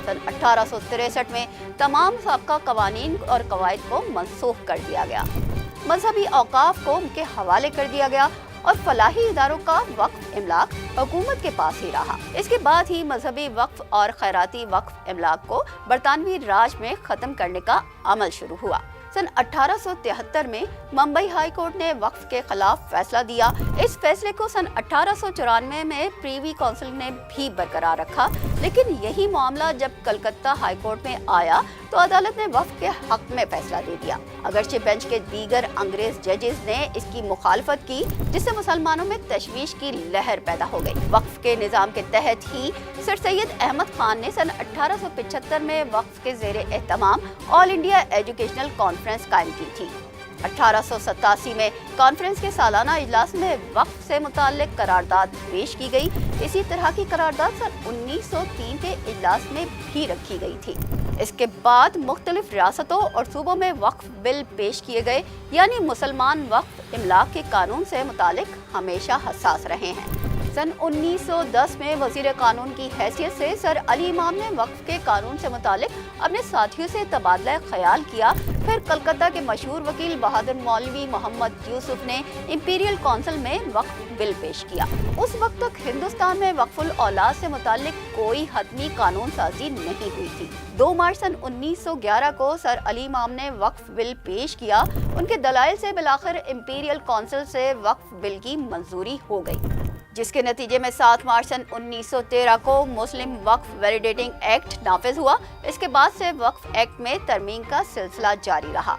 सन 1863 में तमाम साबका कवानीन और कवायद को मनसूख कर दिया गया। मजहबी औकाफ को उनके हवाले कर दिया गया और फलाही इदारों का वक्फ इमलाक हुकूमत के पास ही रहा। इसके बाद ही मजहबी वक्फ और खैराती वक्फ इमलाक को बरतानवी राज में ख़त्म करने का अमल शुरू हुआ। सन 1873 में मुंबई हाई कोर्ट ने वक्फ के खिलाफ फैसला दिया। इस फैसले को सन 1894 में प्रीवी काउंसिल ने भी बरकरार रखा, लेकिन यही मामला जब कलकत्ता हाई कोर्ट में आया तो अदालत ने वक्फ के हक में फैसला दे दिया। अगरचे बेंच के दीगर अंग्रेज जजेस ने इसकी मुखालफत की, जिससे मुसलमानों में तशवीश की लहर पैदा हो गई। वक्फ के निज़ाम के तहत ही सर सैयद अहमद खान ने सन 1875 में वक्फ के ज़ेरे एहतमाम ऑल इंडिया एजुकेशनल कॉन्फ्रेंस कायम की थी। 1887 में कॉन्फ्रेंस के सालाना इजलास में वक्फ से मुताल्लिक करारदाद पेश की गई। इसी तरह की करारदाद सन 1903 के इजलास में भी रखी गई थी। इसके बाद मुख्तलिफ रियासतों और सूबों में वक्फ बिल पेश किए गए, यानी मुसलमान वक्फ इमलाक के कानून से मुताल्लिक हमेशा हसास रहे हैं। सन 1910 में वजीर कानून की हैसियत से सर अली इमाम ने वक्फ के कानून से मुताल्लिक अपने साथियों से तबादला ख्याल किया। फिर कलकत्ता के मशहूर वकील बहादुर मौलवी मोहम्मद यूसुफ ने इंपीरियल काउंसिल में वक्फ बिल पेश किया। उस वक्त तक हिंदुस्तान में वक्फुल औलाद से मुताल्लिक कोई हतमी कानून साजी नहीं हुई थी। 2 मार्च सन 1911 को सर अली इमाम ने वक्फ बिल पेश किया। उनके दलाइल से बिलाखिर इंपीरियल काउंसिल से वक्फ बिल की मंजूरी हो गई, जिसके नतीजे में 7 मार्च सन 1913 को मुस्लिम वक्फ वैलिडेटिंग एक्ट नाफिज हुआ। इसके बाद से वक्फ एक्ट में तरमीम का सिलसिला जारी रहा।